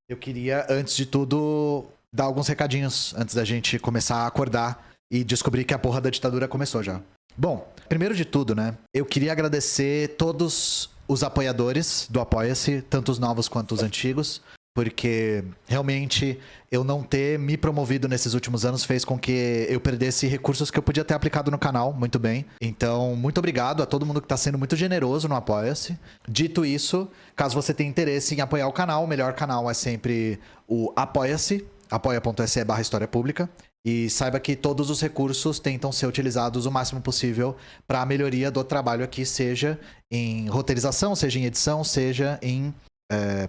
Eu queria, antes de tudo, dar alguns recadinhos antes da gente começar a acordar e descobrir que a porra da ditadura começou já. Bom, primeiro de tudo, né? Eu queria agradecer todos os apoiadores do Apoia-se, tanto os novos quanto os antigos, porque realmente eu não ter me promovido nesses últimos anos fez com que eu perdesse recursos que eu podia ter aplicado no canal muito bem. Então, muito obrigado a todo mundo que está sendo muito generoso no Apoia-se. Dito isso, caso você tenha interesse em apoiar o canal, o melhor canal é sempre o Apoia-se, apoia.se/História Pública. E saiba que todos os recursos tentam ser utilizados o máximo possível para a melhoria do trabalho aqui, seja em roteirização, seja em edição, seja em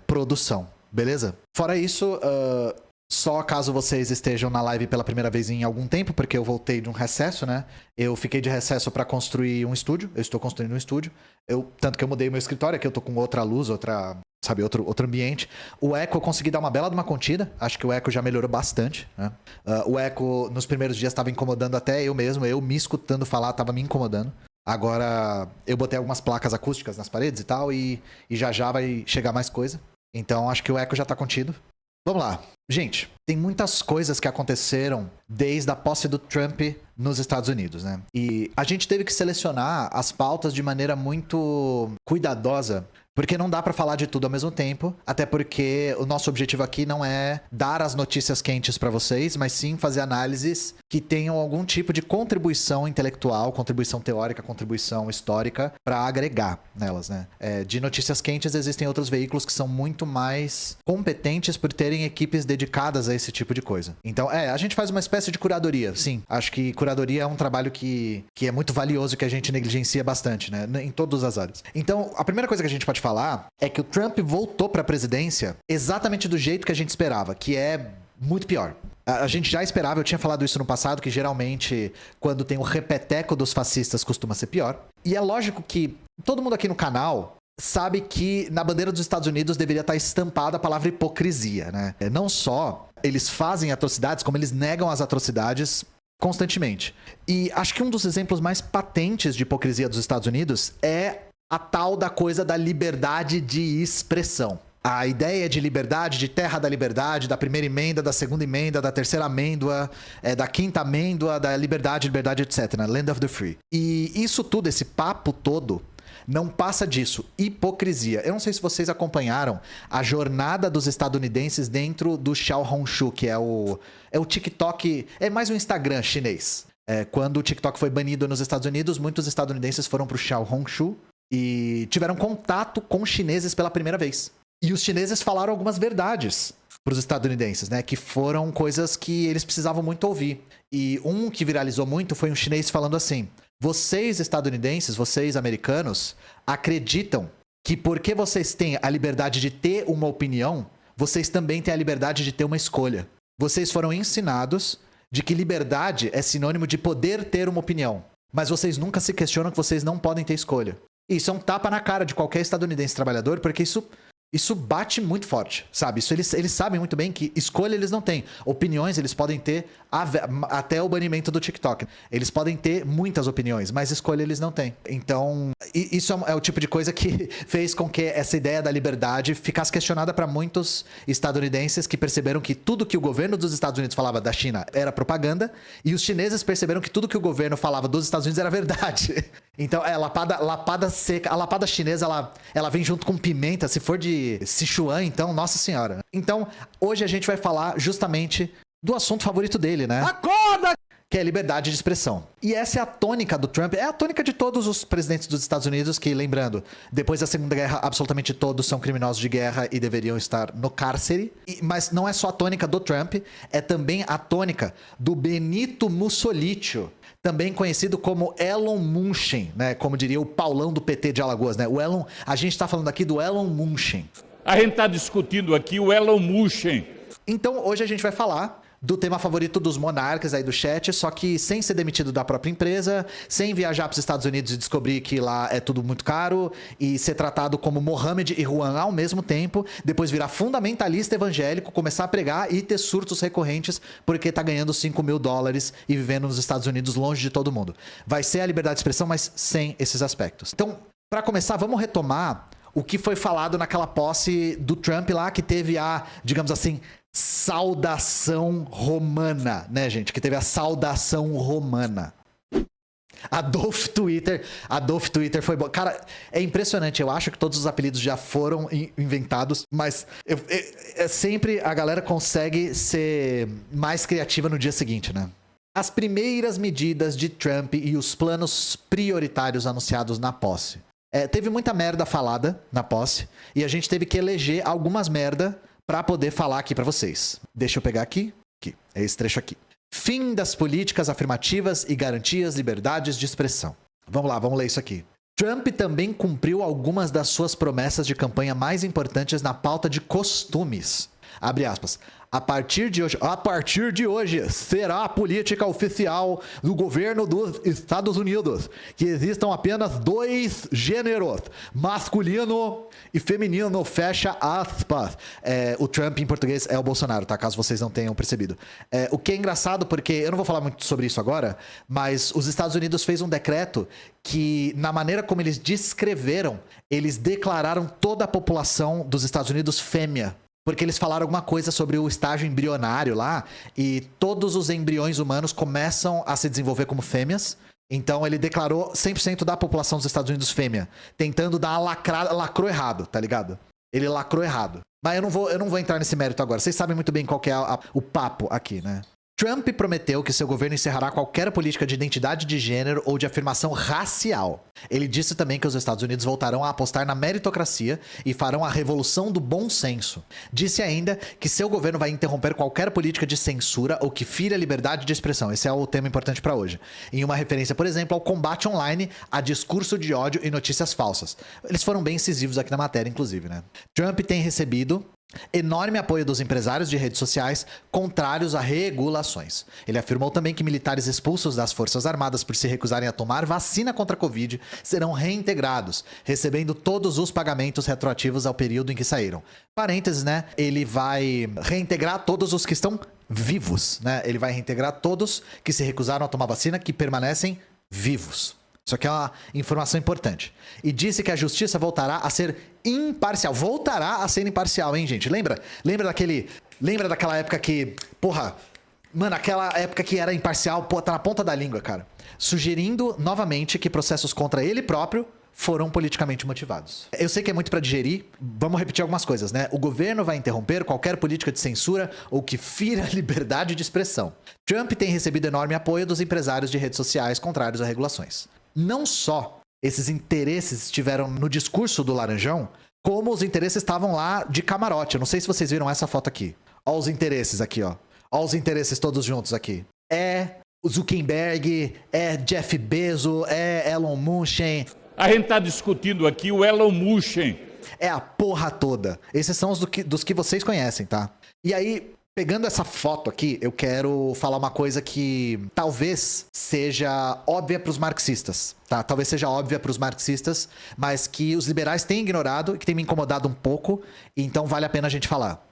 produção. Beleza? Fora isso, só caso vocês estejam na live pela primeira vez em algum tempo, porque eu voltei de um recesso, né? Eu fiquei de recesso para construir um estúdio. Eu estou construindo um estúdio. Tanto que eu mudei meu escritório, aqui eu tô com outra luz, outro ambiente. O eco eu consegui dar uma bela de uma contida. Acho que o eco já melhorou bastante, né? O eco nos primeiros dias estava incomodando até eu mesmo. Eu me escutando falar estava me incomodando. Agora eu botei algumas placas acústicas nas paredes e tal, e já vai chegar mais coisa. Então acho que o eco já tá contido. Vamos lá. Gente, tem muitas coisas que aconteceram desde a posse do Trump nos Estados Unidos, né? E a gente teve que selecionar as pautas de maneira muito cuidadosa, porque não dá pra falar de tudo ao mesmo tempo, até porque o nosso objetivo aqui não é dar as notícias quentes pra vocês, mas sim fazer análises que tenham algum tipo de contribuição intelectual, contribuição teórica, contribuição histórica pra agregar nelas, né? De notícias quentes existem outros veículos que são muito mais competentes por terem equipes dedicadas a esse tipo de coisa. Então, a gente faz uma espécie de curadoria, sim. Acho que curadoria é um trabalho que é muito valioso, que a gente negligencia bastante, né? Em todas as áreas. Então, a primeira coisa que a gente pode falar é que o Trump voltou para a presidência exatamente do jeito que a gente esperava, que é muito pior. A gente já esperava, eu tinha falado isso no passado, que geralmente quando tem o repeteco dos fascistas costuma ser pior. E é lógico que todo mundo aqui no canal sabe que na bandeira dos Estados Unidos deveria estar estampada a palavra hipocrisia, né? Não só eles fazem atrocidades, como eles negam as atrocidades constantemente. E acho que um dos exemplos mais patentes de hipocrisia dos Estados Unidos é a tal da coisa da liberdade de expressão. A ideia de liberdade, de terra da liberdade, da primeira emenda, da segunda emenda, da terceira amêndoa, da quinta amêndoa, da liberdade, etc. Land of the Free. E isso tudo, esse papo todo, não passa disso. Hipocrisia. Eu não sei se vocês acompanharam a jornada dos estadunidenses dentro do Xiaohongshu, que é o TikTok, é mais um Instagram chinês. Quando o TikTok foi banido nos Estados Unidos, muitos estadunidenses foram pro Xiaohongshu e tiveram contato com chineses pela primeira vez. E os chineses falaram algumas verdades para os estadunidenses, né? Que foram coisas que eles precisavam muito ouvir. E um que viralizou muito foi um chinês falando assim: vocês estadunidenses, vocês americanos, acreditam que porque vocês têm a liberdade de ter uma opinião, vocês também têm a liberdade de ter uma escolha. Vocês foram ensinados de que liberdade é sinônimo de poder ter uma opinião. Mas vocês nunca se questionam que vocês não podem ter escolha. Isso é um tapa na cara de qualquer estadunidense trabalhador, porque isso bate muito forte, sabe? Isso eles sabem muito bem que escolha eles não têm. Opiniões eles podem ter até o banimento do TikTok. Eles podem ter muitas opiniões, mas escolha eles não têm. Então, isso é o tipo de coisa que fez com que essa ideia da liberdade ficasse questionada para muitos estadunidenses que perceberam que tudo que o governo dos Estados Unidos falava da China era propaganda, e os chineses perceberam que tudo que o governo falava dos Estados Unidos era verdade. Então, lapada seca. A lapada chinesa, ela vem junto com pimenta. Se for de Sichuan, então, nossa senhora. Então, hoje a gente vai falar justamente do assunto favorito dele, né? Acorda! Que é a liberdade de expressão. E essa é a tônica do Trump, é a tônica de todos os presidentes dos Estados Unidos que, lembrando, depois da Segunda Guerra, absolutamente todos são criminosos de guerra e deveriam estar no cárcere. Mas não é só a tônica do Trump, é também a tônica do Benito Mussolini, também conhecido como Elon Musk, né? Como diria o Paulão do PT de Alagoas, né? A gente tá falando aqui do Elon Musk. A gente tá discutindo aqui o Elon Musk. Então, hoje a gente vai falar do tema favorito dos monarcas aí do chat, só que sem ser demitido da própria empresa, sem viajar para os Estados Unidos e descobrir que lá é tudo muito caro, e ser tratado como Mohammed e Juan ao mesmo tempo, depois virar fundamentalista evangélico, começar a pregar e ter surtos recorrentes porque tá ganhando $5 mil e vivendo nos Estados Unidos longe de todo mundo. Vai ser a liberdade de expressão, mas sem esses aspectos. Então, para começar, vamos retomar o que foi falado naquela posse do Trump lá, que teve a, digamos assim, saudação romana, né, gente? Que teve a saudação romana. Adolf Twitter foi bom. Cara, é impressionante. Eu acho que todos os apelidos já foram inventados, mas sempre a galera consegue ser mais criativa no dia seguinte, né? As primeiras medidas de Trump e os planos prioritários anunciados na posse. Teve muita merda falada na posse e a gente teve que eleger algumas merda pra poder falar aqui pra vocês. Deixa eu pegar aqui. É esse trecho aqui. Fim das políticas afirmativas e garantias liberdades de expressão. Vamos lá, vamos ler isso aqui. Trump também cumpriu algumas das suas promessas de campanha mais importantes na pauta de costumes. Abre aspas. A partir de hoje, será a política oficial do governo dos Estados Unidos que existam apenas 2 gêneros, masculino e feminino, fecha aspas. O Trump em português é o Bolsonaro, tá? Caso vocês não tenham percebido. O que é engraçado, porque eu não vou falar muito sobre isso agora, mas os Estados Unidos fez um decreto que, na maneira como eles descreveram, eles declararam toda a população dos Estados Unidos fêmea. Porque eles falaram alguma coisa sobre o estágio embrionário lá, e todos os embriões humanos começam a se desenvolver como fêmeas. Então ele declarou 100% da população dos Estados Unidos fêmea, tentando dar uma lacrou errado, tá ligado? Ele lacrou errado. Mas eu não vou entrar nesse mérito agora. Vocês sabem muito bem qual que é o papo aqui, né? Trump prometeu que seu governo encerrará qualquer política de identidade de gênero ou de afirmação racial. Ele disse também que os Estados Unidos voltarão a apostar na meritocracia e farão a revolução do bom senso. Disse ainda que seu governo vai interromper qualquer política de censura ou que fira a liberdade de expressão. Esse é o tema importante para hoje. Em uma referência, por exemplo, ao combate online a discurso de ódio e notícias falsas. Eles foram bem incisivos aqui na matéria, inclusive, né? Trump tem recebido enorme apoio dos empresários de redes sociais contrários a regulações. Ele afirmou também que militares expulsos das Forças Armadas por se recusarem a tomar vacina contra a Covid serão reintegrados, recebendo todos os pagamentos retroativos ao período em que saíram. Parênteses, né? Ele vai reintegrar todos os que estão vivos, né? Ele vai reintegrar todos que se recusaram a tomar vacina, que permanecem vivos. Isso aqui é uma informação importante. E disse que a justiça voltará a ser imparcial. Voltará a ser imparcial, hein, gente? Lembra daquela época que... Porra, mano, aquela época que era imparcial, pô, tá na ponta da língua, cara. Sugerindo, novamente, que processos contra ele próprio foram politicamente motivados. Eu sei que é muito pra digerir. Vamos repetir algumas coisas, né? O governo vai interromper qualquer política de censura ou que fira a liberdade de expressão. Trump tem recebido enorme apoio dos empresários de redes sociais contrários a regulações. Não só esses interesses estiveram no discurso do Laranjão, como os interesses estavam lá de camarote. Eu não sei se vocês viram essa foto aqui. Ó os interesses aqui, ó. Ó os interesses todos juntos aqui. É o Zuckerberg, é Jeff Bezos, é Elon Musk. A gente tá discutindo aqui o Elon Musk. É a porra toda. Esses são os dos que vocês conhecem, tá? E aí... Pegando essa foto aqui, eu quero falar uma coisa que talvez seja óbvia para os marxistas, tá? Talvez seja óbvia para os marxistas, mas que os liberais têm ignorado e que tem me incomodado um pouco, então vale a pena a gente falar.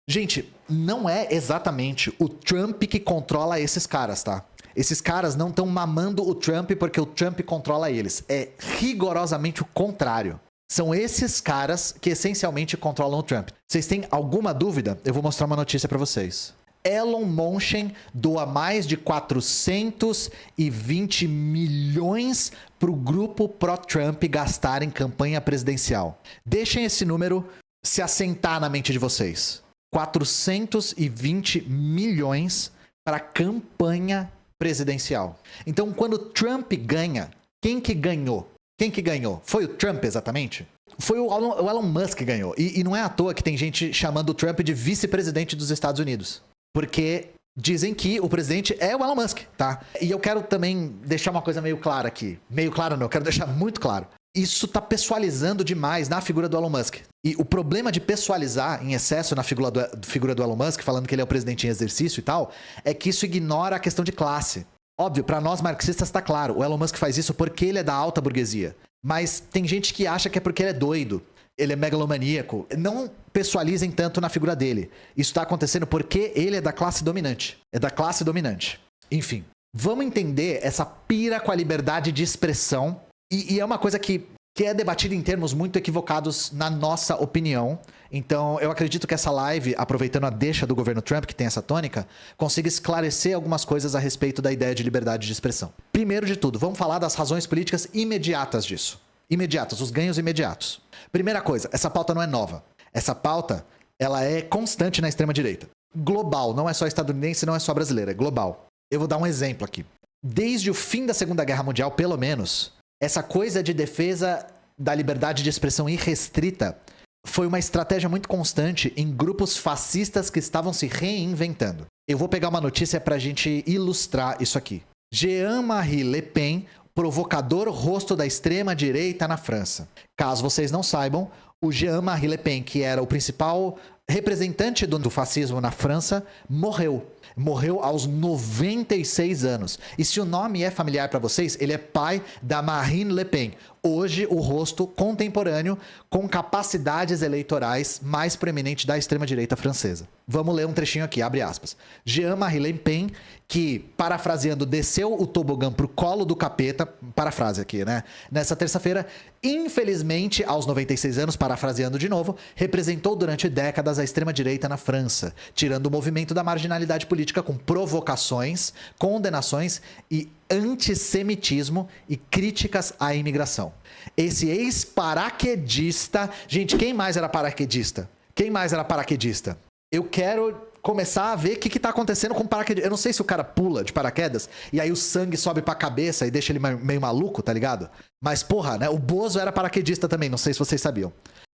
Gente, não é exatamente o Trump que controla esses caras, tá? Esses caras não estão mamando o Trump porque o Trump controla eles. É rigorosamente o contrário. São esses caras que essencialmente controlam o Trump. Vocês têm alguma dúvida? Eu vou mostrar uma notícia para vocês. Elon Musk doa mais de 420 milhões para o grupo pró-Trump gastar em campanha presidencial. Deixem esse número se assentar na mente de vocês. 420 milhões para campanha presidencial. Então, quando Trump ganha, quem que ganhou? Quem que ganhou? Foi o Trump, exatamente? Foi o Elon Musk que ganhou. E não é à toa que tem gente chamando o Trump de vice-presidente dos Estados Unidos. Porque dizem que o presidente é o Elon Musk, tá? E eu quero também deixar uma coisa meio clara aqui. Meio clara não, eu quero deixar muito claro. Isso tá pessoalizando demais na figura do Elon Musk. E o problema de pessoalizar em excesso na figura do Elon Musk, falando que ele é o presidente em exercício e tal, é que isso ignora a questão de classe. Óbvio, para nós marxistas tá claro, o Elon Musk faz isso porque ele é da alta burguesia. Mas tem gente que acha que é porque ele é doido, ele é megalomaníaco. Não pessoalizem tanto na figura dele. Isso tá acontecendo porque ele é da classe dominante. É da classe dominante. Enfim, vamos entender essa pira com a liberdade de expressão. E é uma coisa que que é debatida em termos muito equivocados na nossa opinião. Então, eu acredito que essa live, aproveitando a deixa do governo Trump, que tem essa tônica, consiga esclarecer algumas coisas a respeito da ideia de liberdade de expressão. Primeiro de tudo, vamos falar das razões políticas imediatas disso. Imediatas, os ganhos imediatos. Primeira coisa, essa pauta não é nova. Essa pauta, ela é constante na extrema-direita. Global, não é só estadunidense, não é só brasileira, é global. Eu vou dar um exemplo aqui. Desde o fim da Segunda Guerra Mundial, pelo menos, essa coisa de defesa da liberdade de expressão irrestrita foi uma estratégia muito constante em grupos fascistas que estavam se reinventando. Eu vou pegar uma notícia pra gente ilustrar isso aqui. Jean-Marie Le Pen, provocador rosto da extrema-direita na França. Caso vocês não saibam, o Jean-Marie Le Pen, que era o principal representante do fascismo na França, morreu. Morreu aos 96 anos. E se o nome é familiar para vocês, ele é pai da Marine Le Pen. Hoje, o rosto contemporâneo com capacidades eleitorais mais preeminente da extrema-direita francesa. Vamos ler um trechinho aqui, abre aspas. Jean-Marie Le Pen, que, parafraseando, desceu o tobogã pro colo do capeta, parafrase aqui, né? Nessa terça-feira, infelizmente, aos 96 anos, parafraseando de novo, representou durante décadas a extrema-direita na França, tirando o movimento da marginalidade política com provocações, condenações e antissemitismo e críticas à imigração. Esse ex-paraquedista... Gente, quem mais era paraquedista? Quem mais era paraquedista? Eu quero começar a ver o que tá acontecendo com o paraquedista. Eu não sei se o cara pula de paraquedas e aí o sangue sobe pra cabeça e deixa ele meio maluco, tá ligado? Mas, porra, né? O Bozo era paraquedista também, não sei se vocês sabiam.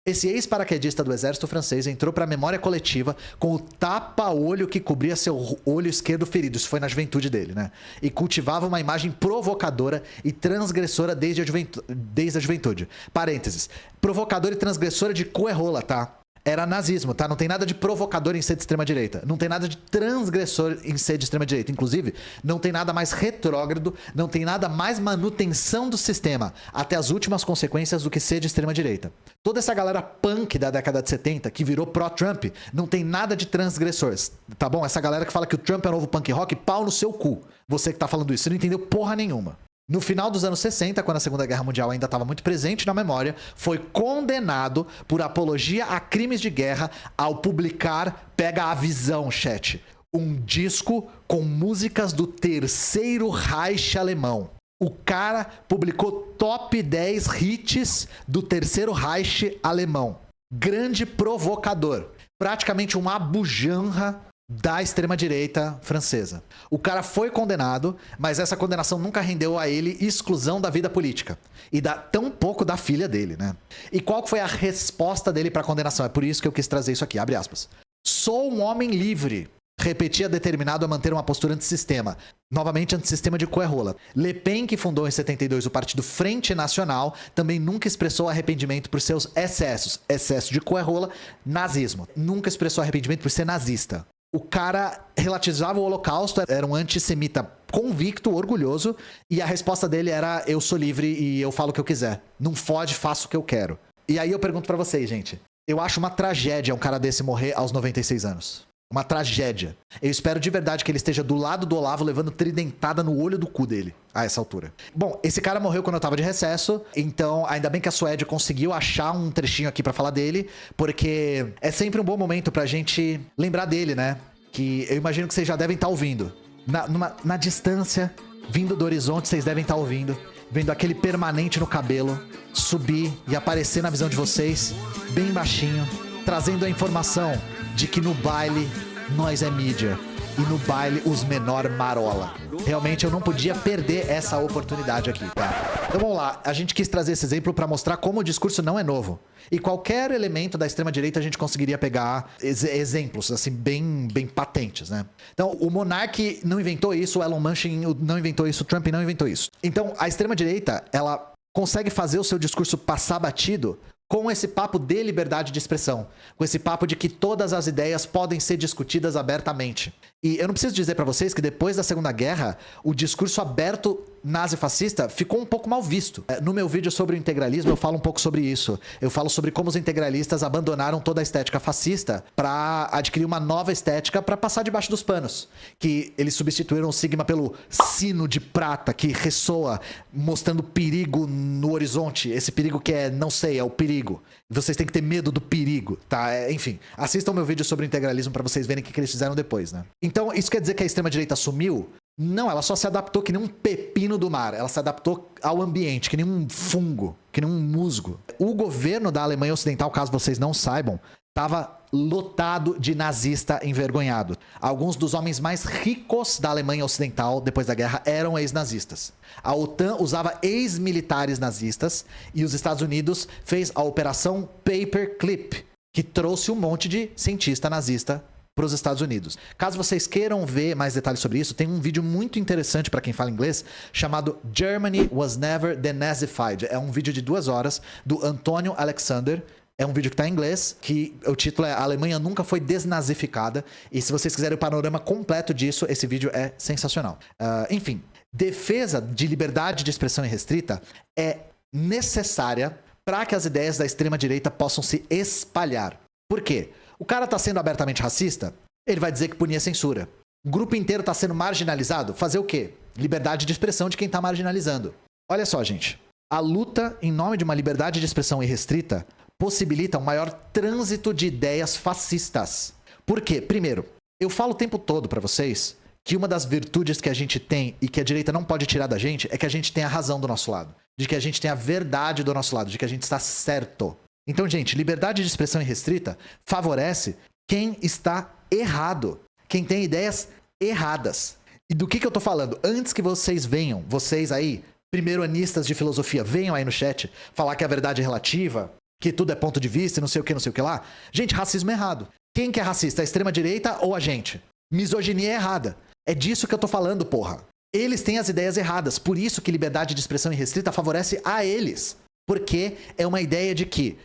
Esse ex-paraquedista do exército francês entrou para a memória coletiva com o tapa-olho que cobria seu olho esquerdo ferido. Isso foi na juventude dele, né? E cultivava uma imagem provocadora e transgressora desde a juventude. Parênteses. Provocadora e transgressora de cu é rola, tá? Era nazismo, tá? Não tem nada de provocador em ser de extrema-direita. Não tem nada de transgressor em ser de extrema-direita. Inclusive, não tem nada mais retrógrado, não tem nada mais manutenção do sistema, até as últimas consequências do que ser de extrema-direita. Toda essa galera punk da década de 70, que virou pró-Trump, não tem nada de transgressores, tá bom? Essa galera que fala que o Trump é o novo punk rock, pau no seu cu. Você que tá falando isso, você não entendeu porra nenhuma. No final dos anos 60, quando a Segunda Guerra Mundial ainda estava muito presente na memória, foi condenado por apologia a crimes de guerra ao publicar, pega a visão, chat, um disco com músicas do Terceiro Reich alemão. O cara publicou top 10 hits do Terceiro Reich alemão. Grande provocador. Praticamente um Abu Janra da extrema-direita francesa. O cara foi condenado, mas essa condenação nunca rendeu a ele exclusão da vida política. E tão pouco da filha dele, né? E qual foi a resposta dele para a condenação? É por isso que eu quis trazer isso aqui, abre aspas. Sou um homem livre, repetia determinado a manter uma postura antissistema. Novamente, antissistema de coerrola. Le Pen, que fundou em 72 o partido Frente Nacional, também nunca expressou arrependimento por seus excessos. Excesso de coerrola, nazismo. Nunca expressou arrependimento por ser nazista. O cara relativizava o Holocausto, era um antissemita convicto, orgulhoso, e a resposta dele era: eu sou livre e eu falo o que eu quiser. Não fode, faço o que eu quero. E aí eu pergunto pra vocês, gente. Eu acho uma tragédia um cara desse morrer aos 96 anos. Uma tragédia. Eu espero de verdade que ele esteja do lado do Olavo levando tridentada no olho do cu dele a essa altura. Bom, esse cara morreu quando eu tava de recesso, então ainda bem que a Suede conseguiu achar um trechinho aqui pra falar dele, porque é sempre um bom momento pra gente lembrar dele, né? Que eu imagino que vocês já devem estar ouvindo. Na distância, vindo do horizonte, vocês devem estar ouvindo, vendo aquele permanente no cabelo subir e aparecer na visão de vocês, bem baixinho, trazendo a informação de que no baile nós é mídia e no baile os menor marola. Realmente eu não podia perder essa oportunidade aqui, tá? Então vamos lá, a gente quis trazer esse exemplo para mostrar como o discurso não é novo. E qualquer elemento da extrema-direita a gente conseguiria pegar exemplos, assim, bem patentes, né? Então, o Monark não inventou isso, o Elon Musk não inventou isso, o Trump não inventou isso. Então, a extrema-direita, ela consegue fazer o seu discurso passar batido com esse papo de liberdade de expressão, com esse papo de que todas as ideias podem ser discutidas abertamente. E eu não preciso dizer pra vocês que depois da Segunda Guerra, o discurso aberto nazi-fascista ficou um pouco mal visto. No meu vídeo sobre o integralismo, eu falo um pouco sobre isso. Eu falo sobre como os integralistas abandonaram toda a estética fascista para adquirir uma nova estética para passar debaixo dos panos. Que eles substituíram o sigma pelo sino de prata, que ressoa, mostrando perigo no horizonte. Esse perigo que é, não sei, é o perigo. Vocês têm que ter medo do perigo, tá? Enfim, assistam meu vídeo sobre o integralismo para vocês verem o que eles fizeram depois, né? Então, isso quer dizer que a extrema-direita sumiu? Não, ela só se adaptou que nem um pepino do mar. Ela se adaptou ao ambiente, que nem um fungo, que nem um musgo. O governo da Alemanha Ocidental, caso vocês não saibam, estava lotado de nazista envergonhado. Alguns dos homens mais ricos da Alemanha Ocidental, depois da guerra, eram ex-nazistas. A OTAN usava ex-militares nazistas e os Estados Unidos fez a Operação Paperclip, que trouxe um monte de cientista nazista para os Estados Unidos. Caso vocês queiram ver mais detalhes sobre isso, tem um vídeo muito interessante para quem fala inglês, chamado Germany Was Never Denazified. É um vídeo de 2 horas do Antônio Alexander. É um vídeo que está em inglês, que o título é A Alemanha Nunca Foi Desnazificada. E se vocês quiserem o panorama completo disso, esse vídeo é sensacional. Enfim, defesa de liberdade de expressão irrestrita é necessária para que as ideias da extrema-direita possam se espalhar. Por quê? O cara está sendo abertamente racista, ele vai dizer que punia censura. O grupo inteiro está sendo marginalizado, fazer o quê? Liberdade de expressão de quem está marginalizando. Olha só, gente. A luta em nome de uma liberdade de expressão irrestrita possibilita um maior trânsito de ideias fascistas. Por quê? Primeiro, eu falo o tempo todo para vocês que uma das virtudes que a gente tem e que a direita não pode tirar da gente é que a gente tem a razão do nosso lado. De que a gente tem a verdade do nosso lado, de que a gente está certo. Então, gente, liberdade de expressão irrestrita favorece quem está errado, quem tem ideias erradas. E do que eu tô falando? Antes que vocês venham, vocês aí, primeiro-anistas de filosofia, venham aí no chat falar que a verdade é relativa, que tudo é ponto de vista e não sei o que lá. Gente, racismo é errado. Quem que é racista? A extrema-direita ou a gente? Misoginia é errada. É disso que eu tô falando, porra. Eles têm as ideias erradas. Por isso que liberdade de expressão irrestrita favorece a eles. Porque é uma ideia de que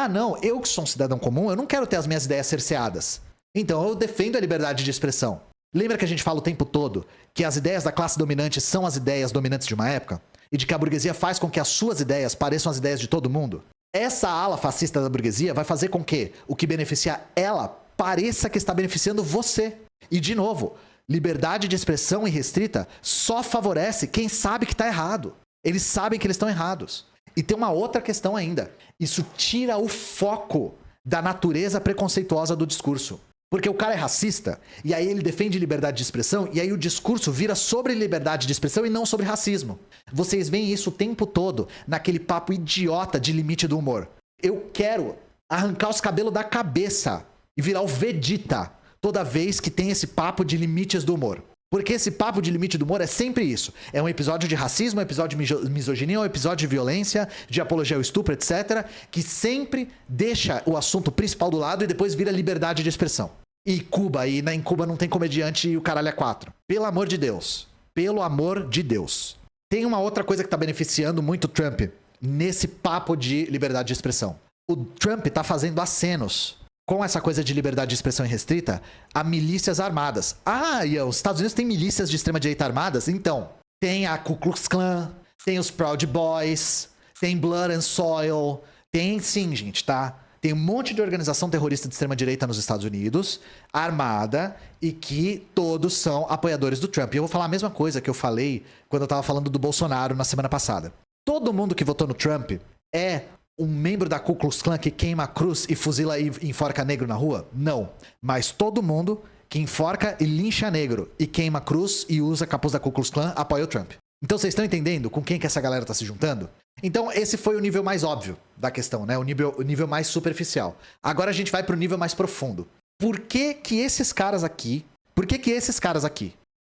não, eu que sou um cidadão comum, eu não quero ter as minhas ideias cerceadas. Então eu defendo a liberdade de expressão. Lembra que a gente fala o tempo todo que as ideias da classe dominante são as ideias dominantes de uma época? E de que a burguesia faz com que as suas ideias pareçam as ideias de todo mundo? Essa ala fascista da burguesia vai fazer com que o que beneficia ela pareça que está beneficiando você. E de novo, liberdade de expressão irrestrita só favorece quem sabe que está errado. Eles sabem que eles estão errados. E tem uma outra questão ainda. Isso tira o foco da natureza preconceituosa do discurso. Porque o cara é racista, e aí ele defende liberdade de expressão, e aí o discurso vira sobre liberdade de expressão e não sobre racismo. Vocês veem isso o tempo todo naquele papo idiota de limite do humor. Eu quero arrancar os cabelos da cabeça e virar o Vegeta toda vez que tem esse papo de limites do humor. Porque esse papo de limite do humor é sempre isso. É um episódio de racismo, um episódio de misoginia, um episódio de violência, de apologia ao estupro, etc. Que sempre deixa o assunto principal do lado e depois vira liberdade de expressão. E Cuba, em Cuba não tem comediante e o caralho é 4. Pelo amor de Deus. Pelo amor de Deus. Tem uma outra coisa que tá beneficiando muito o Trump nesse papo de liberdade de expressão. O Trump tá fazendo acenos com essa coisa de liberdade de expressão irrestrita a milícias armadas. E os Estados Unidos têm milícias de extrema-direita armadas? Então, tem a Ku Klux Klan, tem os Proud Boys, tem Blood and Soil, tem sim, gente, tá? Tem um monte de organização terrorista de extrema-direita nos Estados Unidos, armada, e que todos são apoiadores do Trump. E eu vou falar a mesma coisa que eu falei quando eu tava falando do Bolsonaro na semana passada. Todo mundo que votou no Trump é um membro da Ku Klux Klan que queima a cruz e fuzila e enforca negro na rua? Não. Mas todo mundo que enforca e lincha negro e queima a cruz e usa capuz da Ku Klux Klan apoia o Trump. Então vocês estão entendendo com quem que essa galera tá se juntando? Então esse foi o nível mais óbvio da questão, né? O nível mais superficial. Agora a gente vai pro nível mais profundo. Por que que esses caras aqui,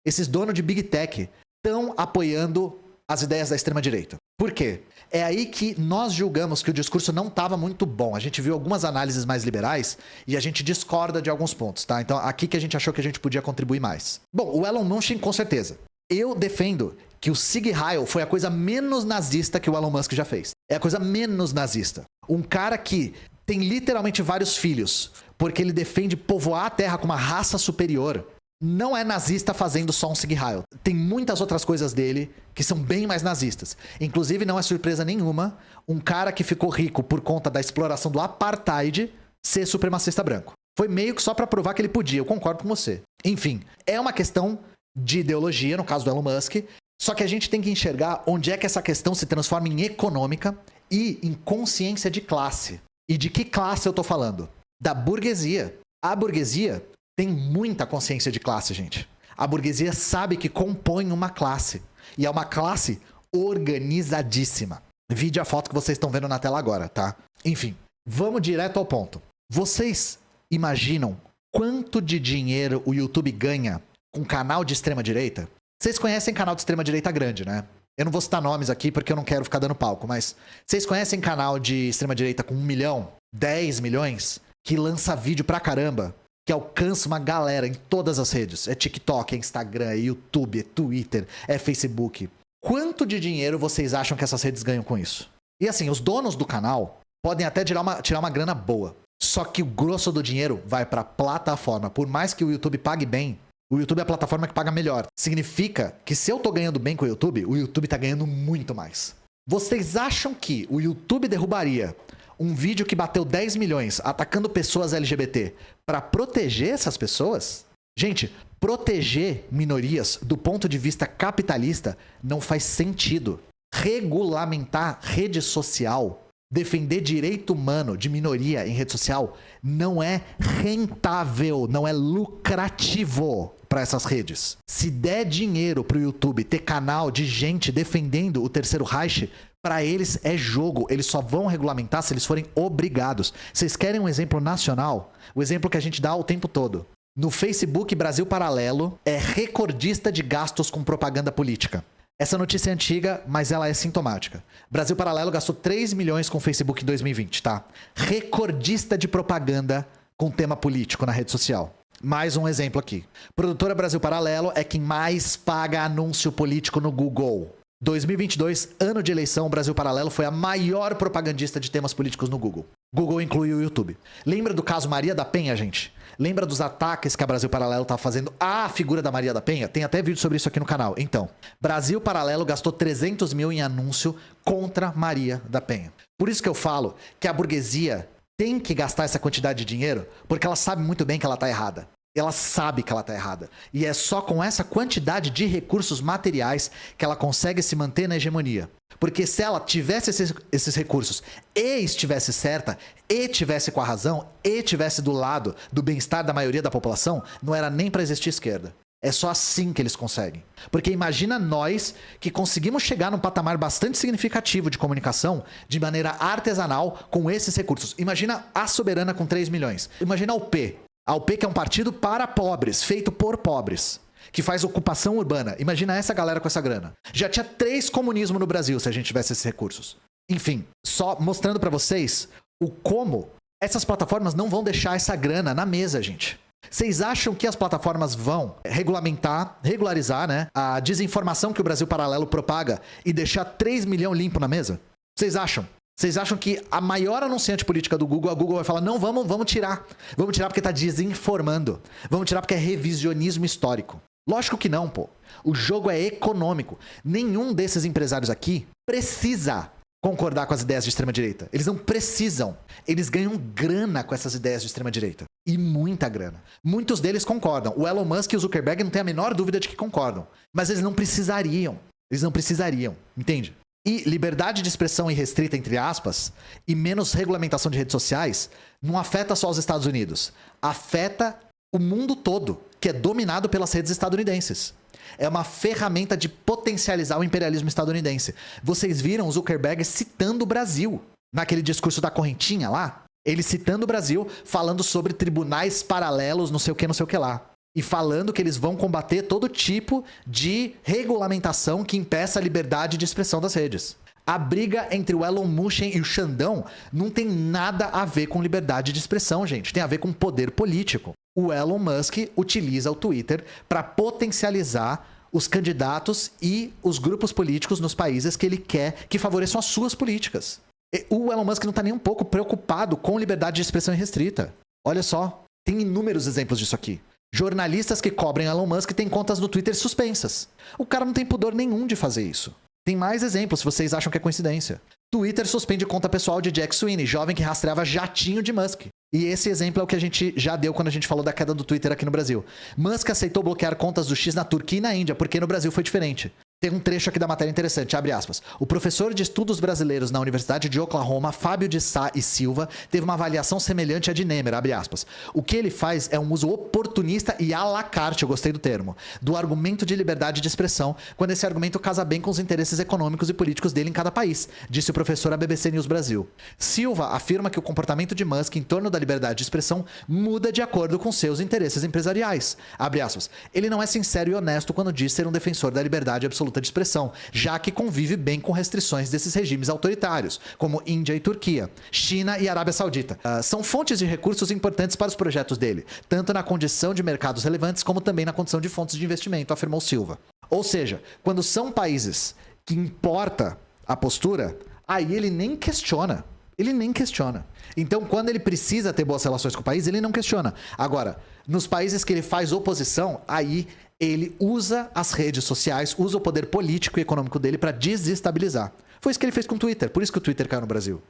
esses donos de Big Tech, estão apoiando as ideias da extrema-direita? Por quê? É aí que nós julgamos que o discurso não estava muito bom. A gente viu algumas análises mais liberais e a gente discorda de alguns pontos, tá? Então aqui que a gente achou que a gente podia contribuir mais. Bom, o Elon Musk, com certeza. Eu defendo que o Sieg Heil foi a coisa menos nazista que o Elon Musk já fez. É a coisa menos nazista. Um cara que tem literalmente vários filhos, porque ele defende povoar a Terra com uma raça superior. não é nazista fazendo só um Sieg Heil. Tem muitas outras coisas dele que são bem mais nazistas. Inclusive, não é surpresa nenhuma um cara que ficou rico por conta da exploração do apartheid ser supremacista branco. Foi meio que só pra provar que ele podia, eu concordo com você. Enfim, é uma questão de ideologia, no caso do Elon Musk, só que a gente tem que enxergar onde é que essa questão se transforma em econômica e em consciência de classe. E de que classe eu tô falando? Da burguesia. A burguesia tem muita consciência de classe, gente. A burguesia sabe que compõe uma classe. E é uma classe organizadíssima. Vide a foto que vocês estão vendo na tela agora, tá? Enfim, vamos direto ao ponto. Vocês imaginam quanto de dinheiro o YouTube ganha com canal de extrema-direita? Vocês conhecem canal de extrema-direita grande, né? Eu não vou citar nomes aqui porque eu não quero ficar dando palco, mas vocês conhecem canal de extrema-direita com 1 milhão, 10 milhões, que lança vídeo pra caramba, que alcança uma galera em todas as redes? É TikTok, é Instagram, é YouTube, é Twitter, é Facebook. Quanto de dinheiro vocês acham que essas redes ganham com isso? E assim, os donos do canal podem até tirar uma grana boa. Só que o grosso do dinheiro vai pra plataforma. Por mais que o YouTube pague bem, o YouTube é a plataforma que paga melhor. Significa que se eu tô ganhando bem com o YouTube tá ganhando muito mais. Vocês acham que o YouTube derrubaria um vídeo que bateu 10 milhões atacando pessoas LGBT pra proteger essas pessoas? Gente, proteger minorias do ponto de vista capitalista não faz sentido. Regulamentar rede social, defender direito humano de minoria em rede social não é rentável, não é lucrativo para essas redes. Se der dinheiro pro YouTube ter canal de gente defendendo o Terceiro Reich, para eles é jogo. Eles só vão regulamentar se eles forem obrigados. Vocês querem um exemplo nacional? O exemplo que a gente dá o tempo todo. No Facebook, Brasil Paralelo é recordista de gastos com propaganda política. Essa notícia é antiga, mas ela é sintomática. Brasil Paralelo gastou 3 milhões com o Facebook em 2020, tá? Recordista de propaganda com tema político na rede social. Mais um exemplo aqui. Produtora Brasil Paralelo é quem mais paga anúncio político no Google. 2022, ano de eleição, o Brasil Paralelo foi a maior propagandista de temas políticos no Google. Google inclui o YouTube. Lembra do caso Maria da Penha, gente? Lembra dos ataques que a Brasil Paralelo tá fazendo à figura da Maria da Penha? Tem até vídeo sobre isso aqui no canal. Então, Brasil Paralelo gastou 300 mil em anúncio contra Maria da Penha. Por isso que eu falo que a burguesia tem que gastar essa quantidade de dinheiro, porque ela sabe muito bem que ela tá errada. Ela sabe que ela tá errada. E é só com essa quantidade de recursos materiais que ela consegue se manter na hegemonia. Porque se ela tivesse esses recursos e estivesse certa, e tivesse com a razão, e tivesse do lado do bem-estar da maioria da população, não era nem para existir esquerda. É só assim que eles conseguem. Porque imagina nós que conseguimos chegar num patamar bastante significativo de comunicação de maneira artesanal com esses recursos. Imagina a Soberana com 3 milhões. Imagina a UP. A UP, que é um partido para pobres, feito por pobres, que faz ocupação urbana. Imagina essa galera com essa grana. Já tinha 3 comunismos no Brasil se a gente tivesse esses recursos. Enfim, só mostrando pra vocês o como essas plataformas não vão deixar essa grana na mesa, gente. Vocês acham que as plataformas vão regularizar, né, a desinformação que o Brasil Paralelo propaga e deixar 3 milhões limpo na mesa? Vocês acham? Vocês acham que a maior anunciante política do Google, a Google vai falar, não, vamos tirar. Vamos tirar porque tá desinformando. Vamos tirar porque é revisionismo histórico. Lógico que não, pô. O jogo é econômico. Nenhum desses empresários aqui precisa concordar com as ideias de extrema-direita. Eles não precisam. Eles ganham grana com essas ideias de extrema-direita. E muita grana. Muitos deles concordam. O Elon Musk e o Zuckerberg não tem a menor dúvida de que concordam. Mas eles não precisariam. Eles não precisariam. Entende? E liberdade de expressão irrestrita, entre aspas, e menos regulamentação de redes sociais não afeta só os Estados Unidos. Afeta o mundo todo, que é dominado pelas redes estadunidenses. É uma ferramenta de potencializar o imperialismo estadunidense. Vocês viram o Zuckerberg citando o Brasil. Naquele discurso da correntinha lá, ele citando o Brasil, falando sobre tribunais paralelos, não sei o que lá. E falando que eles vão combater todo tipo de regulamentação que impeça a liberdade de expressão das redes. A briga entre o Elon Musk e o Xandão não tem nada a ver com liberdade de expressão, gente. Tem a ver com poder político. O Elon Musk utiliza o Twitter para potencializar os candidatos e os grupos políticos nos países que ele quer que favoreçam as suas políticas. O Elon Musk não está nem um pouco preocupado com liberdade de expressão irrestrita. Olha só, tem inúmeros exemplos disso aqui. Jornalistas que cobrem Elon Musk têm contas no Twitter suspensas. O cara não tem pudor nenhum de fazer isso. Tem mais exemplos, se vocês acham que é coincidência. Twitter suspende conta pessoal de Jack Sweeney, jovem que rastreava jatinho de Musk. E esse exemplo é o que a gente já deu quando a gente falou da queda do Twitter aqui no Brasil. Musk aceitou bloquear contas do X na Turquia e na Índia, porque no Brasil foi diferente. Tem um trecho aqui da matéria interessante, abre aspas. O professor de estudos brasileiros na Universidade de Oklahoma, Fábio de Sá e Silva, teve uma avaliação semelhante à de Nemer, abre aspas. O que ele faz é um uso oportunista e à la carte, eu gostei do termo, do argumento de liberdade de expressão, quando esse argumento casa bem com os interesses econômicos e políticos dele em cada país, disse o professor à BBC News Brasil. Silva afirma que o comportamento de Musk em torno da liberdade de expressão muda de acordo com seus interesses empresariais, abre aspas. Ele não é sincero e honesto quando diz ser um defensor da liberdade absoluta de expressão, já que convive bem com restrições desses regimes autoritários, como Índia e Turquia, China e Arábia Saudita. São fontes de recursos importantes para os projetos dele, tanto na condição de mercados relevantes, como também na condição de fontes de investimento, afirmou Silva. Ou seja, quando são países que importa a postura, aí ele nem questiona. Ele nem questiona. Então, quando ele precisa ter boas relações com o país, ele não questiona. Agora, nos países que ele faz oposição, aí ele usa as redes sociais, usa o poder político e econômico dele para desestabilizar. Foi isso que ele fez com o Twitter, por isso que o Twitter caiu no Brasil.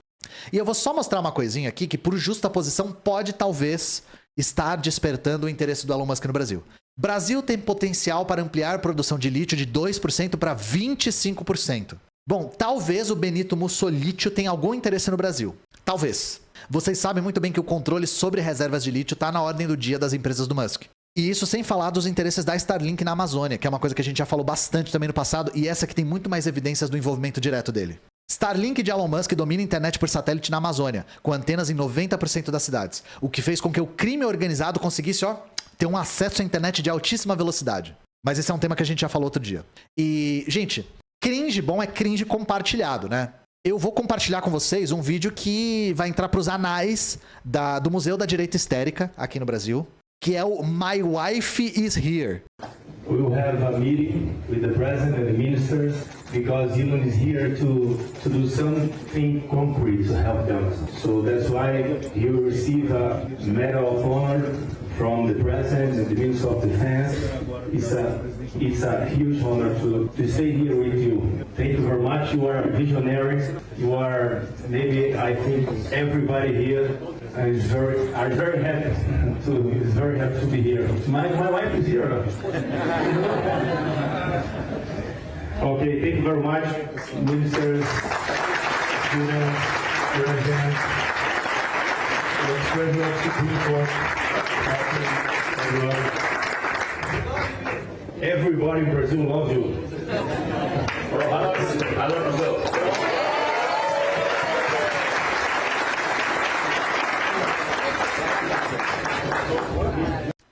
E eu vou só mostrar uma coisinha aqui que, por justa posição, pode talvez estar despertando o interesse do Elon Musk no Brasil. Brasil tem potencial para ampliar a produção de lítio de 2% para 25%. Bom, talvez o Benito Mussolítio tenha algum interesse no Brasil. Talvez. Vocês sabem muito bem que o controle sobre reservas de lítio está na ordem do dia das empresas do Musk. E isso sem falar dos interesses da Starlink na Amazônia, que é uma coisa que a gente já falou bastante também no passado, e essa que tem muito mais evidências do envolvimento direto dele. Starlink de Elon Musk domina a internet por satélite na Amazônia, com antenas em 90% das cidades, o que fez com que o crime organizado conseguisse, ter um acesso à internet de altíssima velocidade. Mas esse é um tema que a gente já falou outro dia. E, gente, cringe bom é cringe compartilhado, né? Eu vou compartilhar com vocês um vídeo que vai entrar para os anais do Museu da Direita Histérica, aqui no Brasil, que é o My Wife is Here. We will have a meeting with the president and the ministers because Elon is here to do something concrete to help them. So that's why he will receive a Medal of Honor from the president and the Minister of Defense. It's a huge honor to stay here with you. Thank you very much. You are visionaries. You are maybe I think everybody here is very happy to be here. My wife is here. Okay, thank you very much, ministers, students, president, president, Supreme Court, everybody in Brazil loves you. I love Brazil.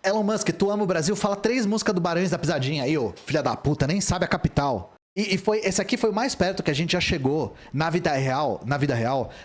Elon Musk, tu ama o Brasil, fala 3 músicas do Barões da Pisadinha aí, ô filha da puta, nem sabe a capital. Esse aqui foi o mais perto que a gente já chegou na vida real,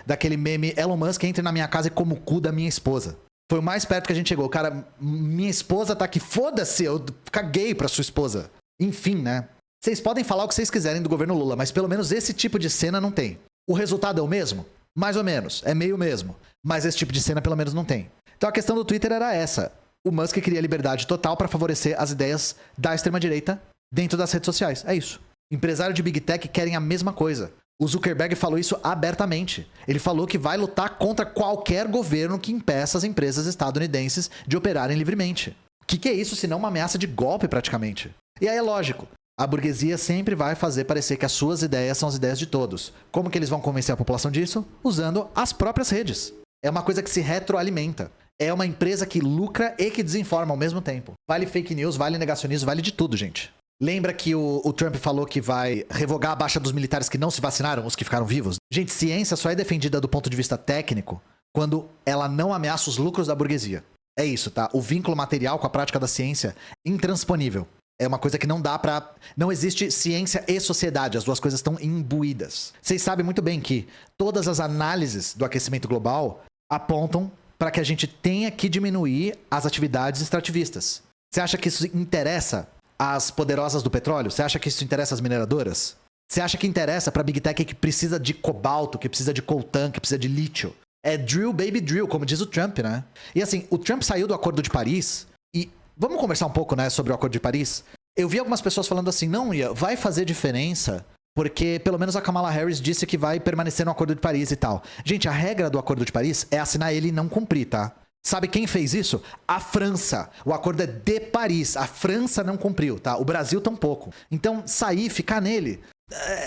daquele meme Elon Musk entre na minha casa e como o cu da minha esposa. Foi o mais perto que a gente chegou. Cara, minha esposa tá aqui, foda-se, eu caguei pra sua esposa. Enfim, né? Vocês podem falar o que vocês quiserem do governo Lula, mas pelo menos esse tipo de cena não tem. O resultado é o mesmo? Mais ou menos, é meio mesmo. Mas esse tipo de cena pelo menos não tem. Então a questão do Twitter era essa. O Musk queria liberdade total para favorecer as ideias da extrema-direita dentro das redes sociais. É isso. Empresários de Big Tech querem a mesma coisa. O Zuckerberg falou isso abertamente. Ele falou que vai lutar contra qualquer governo que impeça as empresas estadunidenses de operarem livremente. O que é isso senão uma ameaça de golpe, praticamente? E aí é lógico. A burguesia sempre vai fazer parecer que as suas ideias são as ideias de todos. Como que eles vão convencer a população disso? Usando as próprias redes. É uma coisa que se retroalimenta. É uma empresa que lucra e que desinforma ao mesmo tempo. Vale fake news, vale negacionismo, vale de tudo, gente. Lembra que o Trump falou que vai revogar a baixa dos militares que não se vacinaram, os que ficaram vivos? Gente, ciência só é defendida do ponto de vista técnico quando ela não ameaça os lucros da burguesia. É isso, tá? O vínculo material com a prática da ciência é intransponível. É uma coisa que não dá pra... Não existe ciência e sociedade. As duas coisas estão imbuídas. Vocês sabem muito bem que todas as análises do aquecimento global apontam para que a gente tenha que diminuir as atividades extrativistas. Você acha que isso interessa às poderosas do petróleo? Você acha que isso interessa às mineradoras? Você acha que interessa para a Big Tech que precisa de cobalto, que precisa de coltan, que precisa de lítio? É drill, baby drill, como diz o Trump, né? E assim, o Trump saiu do Acordo de Paris e Vamos conversar um pouco, né, sobre o Acordo de Paris? Eu vi algumas pessoas falando assim, não, Ian, vai fazer diferença porque pelo menos a Kamala Harris disse que vai permanecer no Acordo de Paris e tal. Gente, a regra do Acordo de Paris é assinar ele e não cumprir, tá? Sabe quem fez isso? A França. O acordo é de Paris. A França não cumpriu, tá? O Brasil tampouco. Então, sair, ficar nele...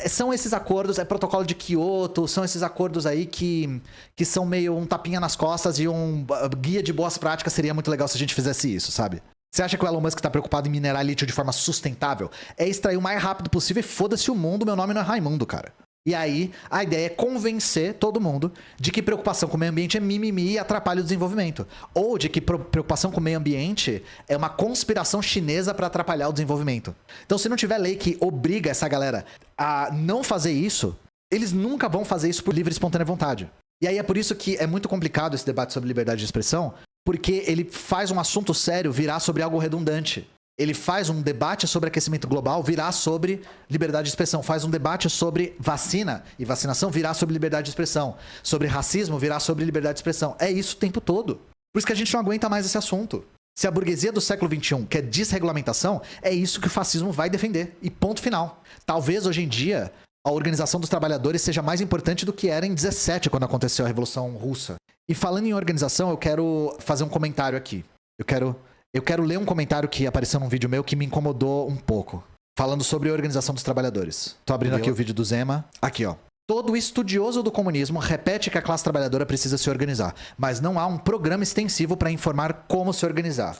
são esses acordos, é protocolo de Kyoto, são esses acordos aí que são meio um tapinha nas costas e um guia de boas práticas. Seria muito legal se a gente fizesse isso, sabe? Você acha que o Elon Musk tá preocupado em minerar lítio de forma sustentável? É extrair o mais rápido possível e foda-se o mundo, meu nome não é Raimundo, cara. E aí, a ideia é convencer todo mundo de que preocupação com o meio ambiente é mimimi e atrapalha o desenvolvimento. Ou de que preocupação com o meio ambiente é uma conspiração chinesa para atrapalhar o desenvolvimento. Então, se não tiver lei que obriga essa galera a não fazer isso, eles nunca vão fazer isso por livre e espontânea vontade. E aí é por isso que é muito complicado esse debate sobre liberdade de expressão, porque ele faz um assunto sério virar sobre algo redundante. Ele faz um debate sobre aquecimento global virar sobre liberdade de expressão. Faz um debate sobre vacina e vacinação virar sobre liberdade de expressão. Sobre racismo virar sobre liberdade de expressão. É isso o tempo todo. Por isso que a gente não aguenta mais esse assunto. Se a burguesia do século XXI quer desregulamentação, é isso que o fascismo vai defender. E ponto final. Talvez hoje em dia a organização dos trabalhadores seja mais importante do que era em 17, quando aconteceu a Revolução Russa. E falando em organização, eu quero fazer um comentário aqui. Eu quero ler um comentário que apareceu num vídeo meu que me incomodou um pouco. Falando sobre a organização dos trabalhadores. Tô abrindo aqui o vídeo do Zema. Aqui, ó. Todo estudioso do comunismo repete que a classe trabalhadora precisa se organizar, mas não há um programa extensivo para informar como se organizar.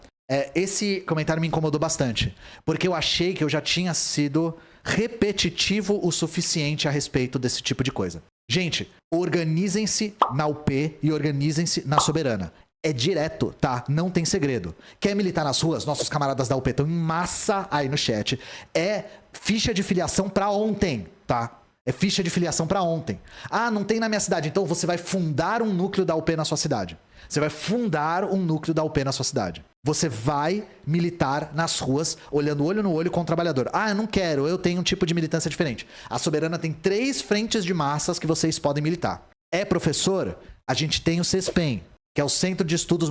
Esse comentário me incomodou bastante, porque eu achei que eu já tinha sido repetitivo o suficiente a respeito desse tipo de coisa. Gente, organizem-se na UP e organizem-se na Soberana. É direto, tá? Não tem segredo. Quer militar nas ruas? Nossos camaradas da UP estão em massa aí no chat. É ficha de filiação pra ontem, tá? É ficha de filiação pra ontem. Ah, não tem na minha cidade. Então você vai fundar um núcleo da UP na sua cidade. Você vai fundar um núcleo da UP na sua cidade. Você vai militar nas ruas, olhando olho no olho com o trabalhador. Ah, eu não quero, eu tenho um tipo de militância diferente. A Soberana tem 3 frentes de massas que vocês podem militar. É professor? A gente tem o CESPEM, que é o Centro de Estudos...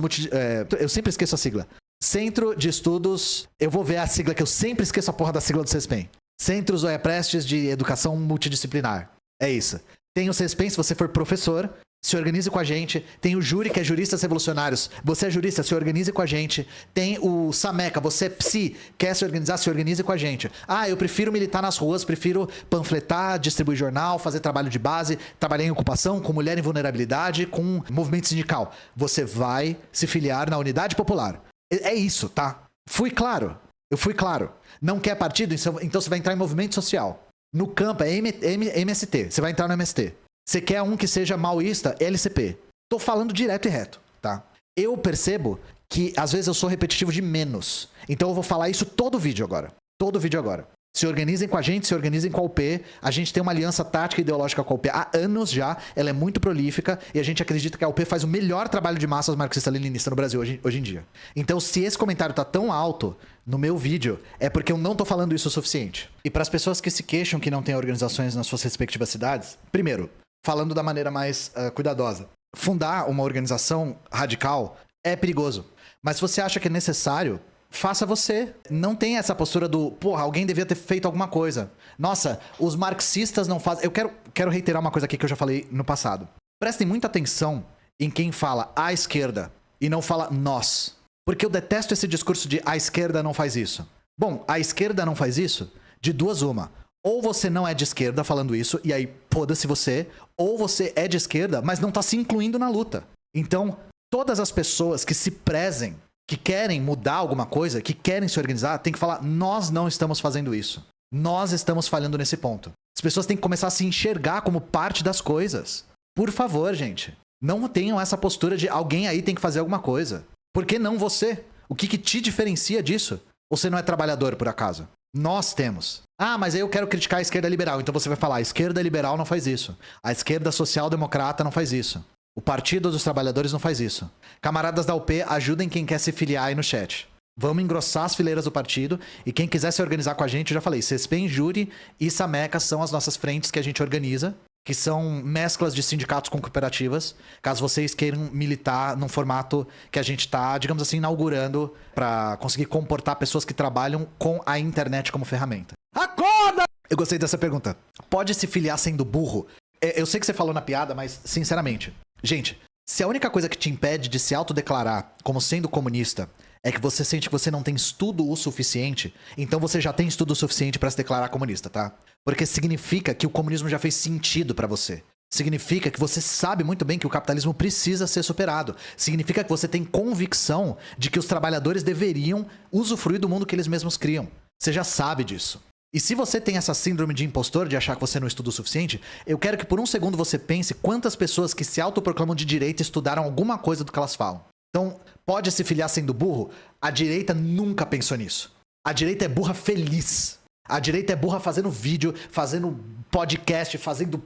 eu sempre esqueço a sigla. Centro de Estudos... Eu vou ver a sigla, que eu sempre esqueço a porra da sigla do CESPEM. Centro Zoé Prestes de Educação Multidisciplinar. É isso. Tem o CESPEM, se você for professor, se organize com a gente. Tem o Júri, que é Juristas Revolucionários. Você é jurista, se organize com a gente. Tem o Sameca, você é psi, quer se organizar, se organize com a gente. Ah, eu prefiro militar nas ruas, prefiro panfletar, distribuir jornal, fazer trabalho de base, trabalhar em ocupação, com mulher em vulnerabilidade, com movimento sindical. Você vai se filiar na Unidade Popular. É isso, tá? Fui claro. Eu fui claro. Não quer partido? Então você vai entrar em movimento social. No campo é MST. Você vai entrar no MST. Você quer um que seja maoísta? LCP. Tô falando direto e reto, tá? Eu percebo que às vezes eu sou repetitivo de menos. Então eu vou falar isso todo vídeo agora. Todo vídeo agora. Se organizem com a gente, se organizem com a UP. A gente tem uma aliança tática e ideológica com a UP há anos já. Ela é muito prolífica e a gente acredita que a UP faz o melhor trabalho de massas marxista-leninista no Brasil hoje em dia. Então, se esse comentário tá tão alto no meu vídeo, é porque eu não tô falando isso o suficiente. E para as pessoas que se queixam que não tem organizações nas suas respectivas cidades, primeiro, falando da maneira mais cuidadosa, fundar uma organização radical é perigoso. Mas se você acha que é necessário, faça você. Não tem essa postura do, porra, alguém devia ter feito alguma coisa. Nossa, os marxistas não fazem... Eu quero reiterar uma coisa aqui que eu já falei no passado. Prestem muita atenção em quem fala a esquerda e não fala nós. Porque eu detesto esse discurso de a esquerda não faz isso. Bom, a esquerda não faz isso de duas uma. Ou você não é de esquerda falando isso, e aí foda-se você. Ou você é de esquerda, mas não tá se incluindo na luta. Então, todas as pessoas que se prezem, que querem mudar alguma coisa, que querem se organizar, tem que falar, nós não estamos fazendo isso. Nós estamos falhando nesse ponto. As pessoas têm que começar a se enxergar como parte das coisas. Por favor, gente. Não tenham essa postura de alguém aí tem que fazer alguma coisa. Por que não você? O que te diferencia disso? Você não é trabalhador, por acaso? Nós temos. Ah, mas aí eu quero criticar a esquerda liberal. Então você vai falar, a esquerda liberal não faz isso. A esquerda social-democrata não faz isso. O Partido dos Trabalhadores não faz isso. Camaradas da UP, ajudem quem quer se filiar aí no chat. Vamos engrossar as fileiras do partido. E quem quiser se organizar com a gente, eu já falei, CESPEM, Júri e Sameca são as nossas frentes que a gente organiza. que são mesclas de sindicatos com cooperativas, caso vocês queiram militar num formato que a gente tá, digamos assim, inaugurando para conseguir comportar pessoas que trabalham com a internet como ferramenta. Acorda! Eu gostei dessa pergunta. Pode se filiar sendo burro? Eu sei que você falou na piada, mas sinceramente, gente, se a única coisa que te impede de se autodeclarar como sendo comunista é que você sente que você não tem estudo o suficiente, então você já tem estudo o suficiente para se declarar comunista, tá? Porque significa que o comunismo já fez sentido para você. Significa que você sabe muito bem que o capitalismo precisa ser superado. Significa que você tem convicção de que os trabalhadores deveriam usufruir do mundo que eles mesmos criam. Você já sabe disso. E se você tem essa síndrome de impostor de achar que você não estuda o suficiente, eu quero que por um segundo você pense quantas pessoas que se autoproclamam de direita estudaram alguma coisa do que elas falam. Então, pode se filiar sendo burro? A direita nunca pensou nisso. A direita é burra feliz. A direita é burra fazendo vídeo, fazendo podcast, fazendo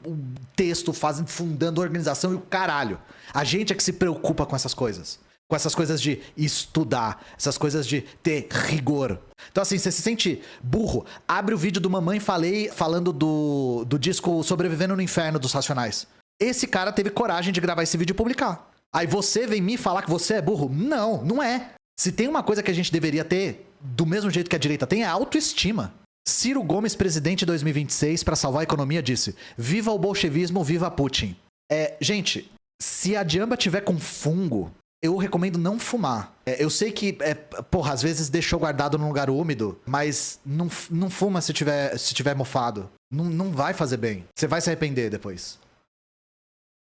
texto, fundando organização e o caralho. A gente é que se preocupa com essas coisas. Com essas coisas de estudar, essas coisas de ter rigor. Então assim, você se sente burro, abre o vídeo do Mamãe Falei falando do disco Sobrevivendo no Inferno dos Racionais. Esse cara teve coragem de gravar esse vídeo e publicar. Aí você vem me falar que você é burro? Não, não é. Se tem uma coisa que a gente deveria ter, do mesmo jeito que a direita tem, é autoestima. Ciro Gomes, presidente 2026, para salvar a economia, disse: viva o bolchevismo, viva Putin. Gente, se a jamba tiver com fungo, eu recomendo não fumar. Eu sei que, porra, às vezes deixou guardado num lugar úmido, mas não fuma se tiver mofado. Não vai fazer bem. Você vai se arrepender depois.